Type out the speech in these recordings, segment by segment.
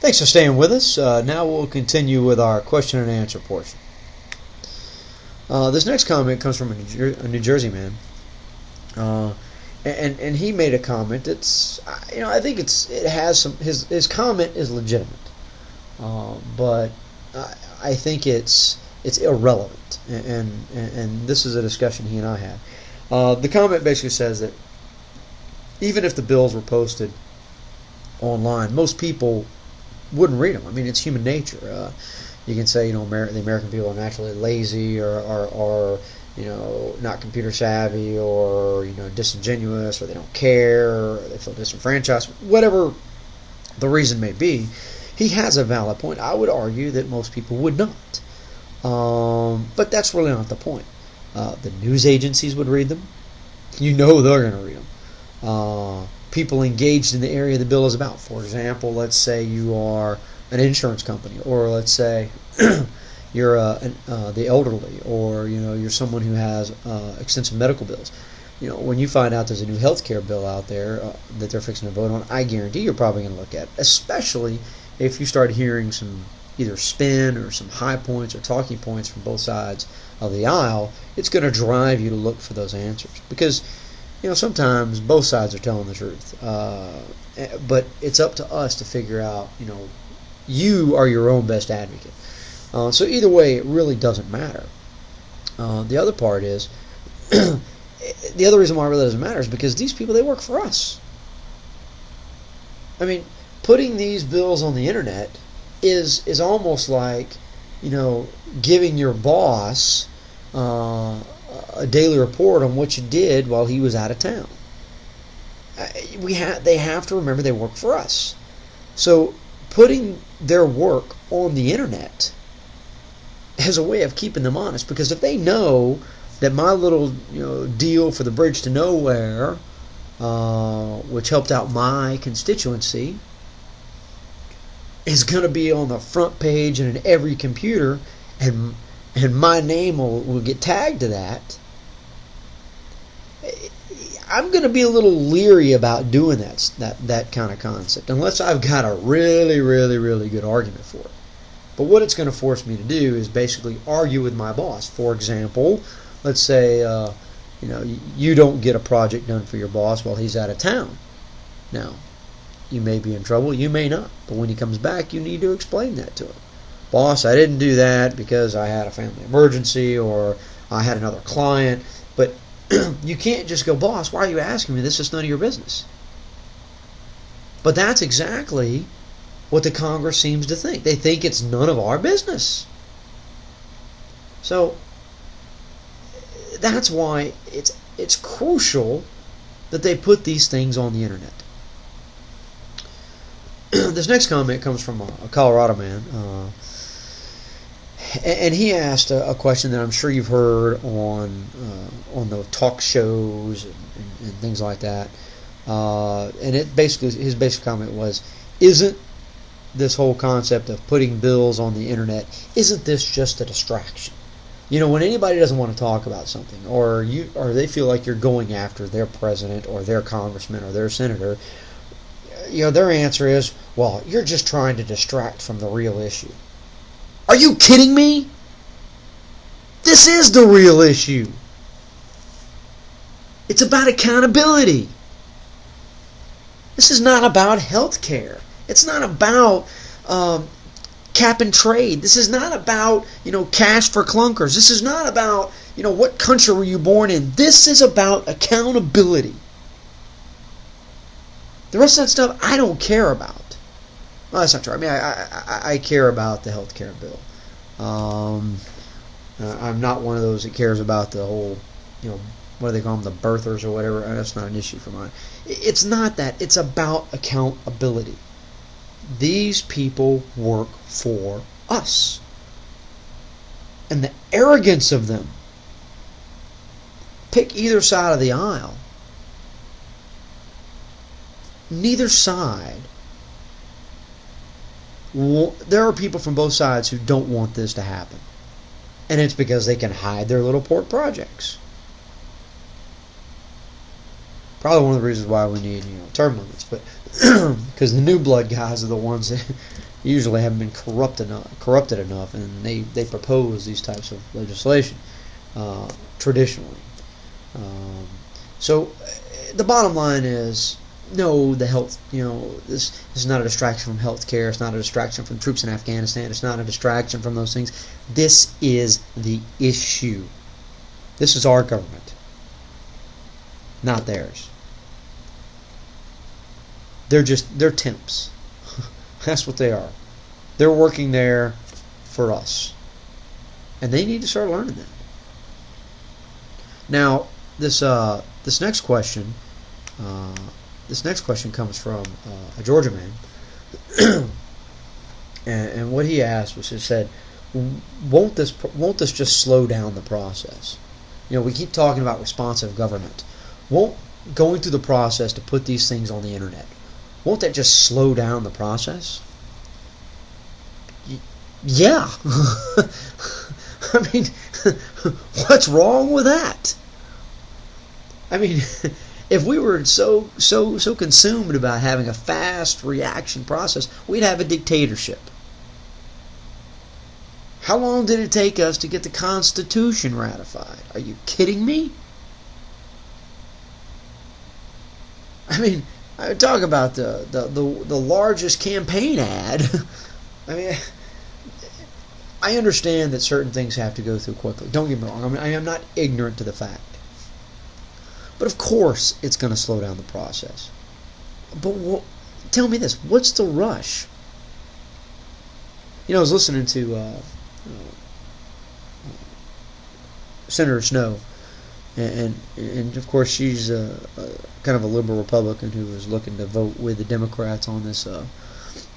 Thanks for staying with us. Now we'll continue with our question and answer portion. This next comment comes from a New Jersey man, and he made a comment that's, I think it has some, his comment is legitimate, but I think it's irrelevant, and this is a discussion he and I had. The comment basically says that even if the bills were posted online, most people wouldn't read them. I mean, it's human nature. You can say, the American people are naturally lazy, or not computer savvy, or disingenuous, or they don't care, or they feel disenfranchised. Whatever the reason may be, he has a valid point. I would argue that most people would not, but that's really not the point. The news agencies would read them. They're going to read them. People engaged in the area the bill is about. For example, let's say you are an insurance company, or let's say you're the elderly, or you're someone who has extensive medical bills. When you find out there's a new health care bill out there that they're fixing to vote on, I guarantee you're probably going to look at it, especially if you start hearing some either spin or some high points or talking points from both sides of the aisle. It's going to drive you to look for those answers, because sometimes both sides are telling the truth, but it's up to us to figure out, you are your own best advocate. So either way, it really doesn't matter. The other part is, the other reason why it really doesn't matter is because these people, they work for us. I mean, putting these bills on the internet is almost like, giving your boss a daily report on what you did while he was out of town. They have to remember they work for us. So putting their work on the internet as a way of keeping them honest, because if they know that my little deal for the bridge to nowhere, which helped out my constituency, is going to be on the front page and in every computer, and my name will get tagged to that, I'm going to be a little leery about doing that kind of concept, unless I've got a really, really, really good argument for it. But what it's going to force me to do is basically argue with my boss. For example, let's say you don't get a project done for your boss while he's out of town. Now, you may be in trouble, you may not, but when he comes back, you need to explain that to him. Boss, I didn't do that because I had a family emergency, or I had another client. But you can't just go, boss, why are you asking me this? It's none of your business. But that's exactly what the Congress seems to think. They think it's none of our business. So that's why it's crucial that they put these things on the internet. This next comment comes from a Colorado man, and he asked a question that I'm sure you've heard on the talk shows and things like that. And his basic comment was, isn't this whole concept of putting bills on the internet, isn't this just a distraction? When anybody doesn't want to talk about something, or they feel like you're going after their president or their congressman or their senator, their answer is, well, you're just trying to distract from the real issue. Are you kidding me? This is the real issue. It's about accountability. This is not about health care. It's not about cap and trade. This is not about, cash for clunkers. This is not about, what country were you born in. This is about accountability. The rest of that stuff I don't care about. Well, that's not true. I mean, I care about the health care bill. I'm not one of those that cares about the whole, what do they call them, the birthers or whatever. That's not an issue for mine. It's not that. It's about accountability. These people work for us. And the arrogance of them. Pick either side of the aisle. Neither side. There are people from both sides who don't want this to happen. And it's because they can hide their little port projects. Probably one of the reasons why we need, term limits. But because the new blood guys are the ones that, usually haven't been corrupted enough, and they propose these types of legislation traditionally. So the bottom line is, no, the health, this is not a distraction from health care. It's not a distraction from troops in Afghanistan. It's not a distraction from those things. This is the issue. This is our government, not theirs. They're temps. That's what they are. They're working there for us, and they need to start learning that. Now, this next question comes from a Georgia man, and what he asked was, he said, "Won't this just slow down the process? We keep talking about responsive government. Won't going through the process to put these things on the internet, won't that just slow down the process?" Yeah. I mean, what's wrong with that? I mean, if we were so consumed about having a fast reaction process, we'd have a dictatorship. How long did it take us to get the Constitution ratified? Are you kidding me? I mean, I would talk about the largest campaign ad. I mean, I understand that certain things have to go through quickly. Don't get me wrong. I am not ignorant to the fact. But of course, it's going to slow down the process. But tell me this: what's the rush? I was listening to Senator Snowe, and of course she's kind of a liberal Republican who was looking to vote with the Democrats on this on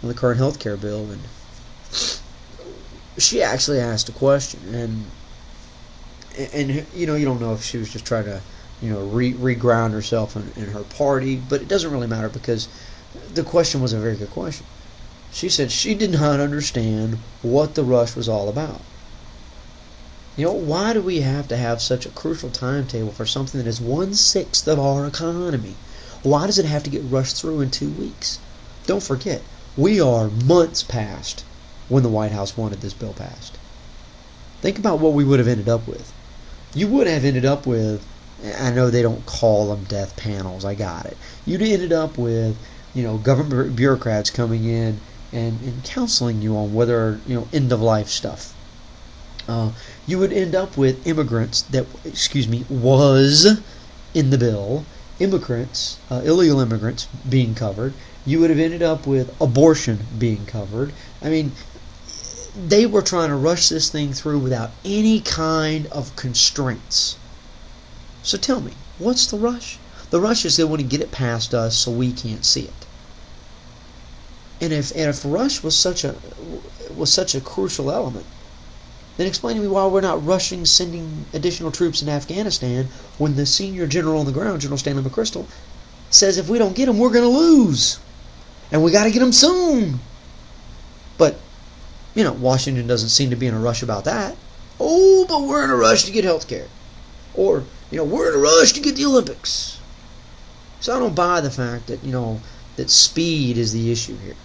the current health care bill, and she actually asked a question, and you don't know if she was just trying to reground herself in her party, but it doesn't really matter because the question was a very good question. She said she did not understand what the rush was all about. Why do we have to have such a crucial timetable for something that is 1/6 of our economy? Why does it have to get rushed through in 2 weeks? Don't forget, we are months past when the White House wanted this bill passed. Think about what we would have ended up with. You would have ended up with, I know they don't call them death panels, I got it. You'd ended up with, government bureaucrats coming in and counseling you on whether, end of life stuff. You would end up with immigrants was in the bill, illegal immigrants being covered. You would have ended up with abortion being covered. I mean, they were trying to rush this thing through without any kind of constraints. So tell me, what's the rush? The rush is they want to get it past us so we can't see it. And if rush was such a crucial element, then explain to me why we're not rushing sending additional troops in Afghanistan when the senior general on the ground, General Stanley McChrystal, says if we don't get them, we're going to lose. And we got to get them soon. But, Washington doesn't seem to be in a rush about that. Oh, but we're in a rush to get health care. Or, we're in a rush to get the Olympics. So I don't buy the fact that, that speed is the issue here.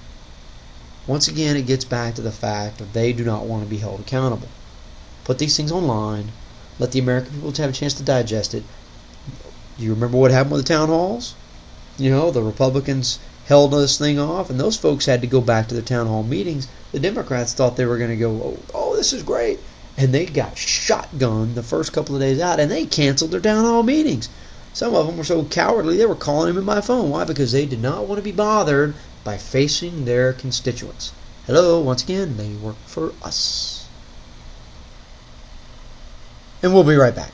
Once again, it gets back to the fact that they do not want to be held accountable. Put these things online. Let the American people have a chance to digest it. Do you remember what happened with the town halls? The Republicans held this thing off, and those folks had to go back to the town hall meetings. The Democrats thought they were going to go, oh, this is great. And they got shotgunned the first couple of days out, and they canceled their town hall meetings. Some of them were so cowardly, they were calling him in by phone. Why? Because they did not want to be bothered by facing their constituents. Hello, once again, they work for us. And we'll be right back.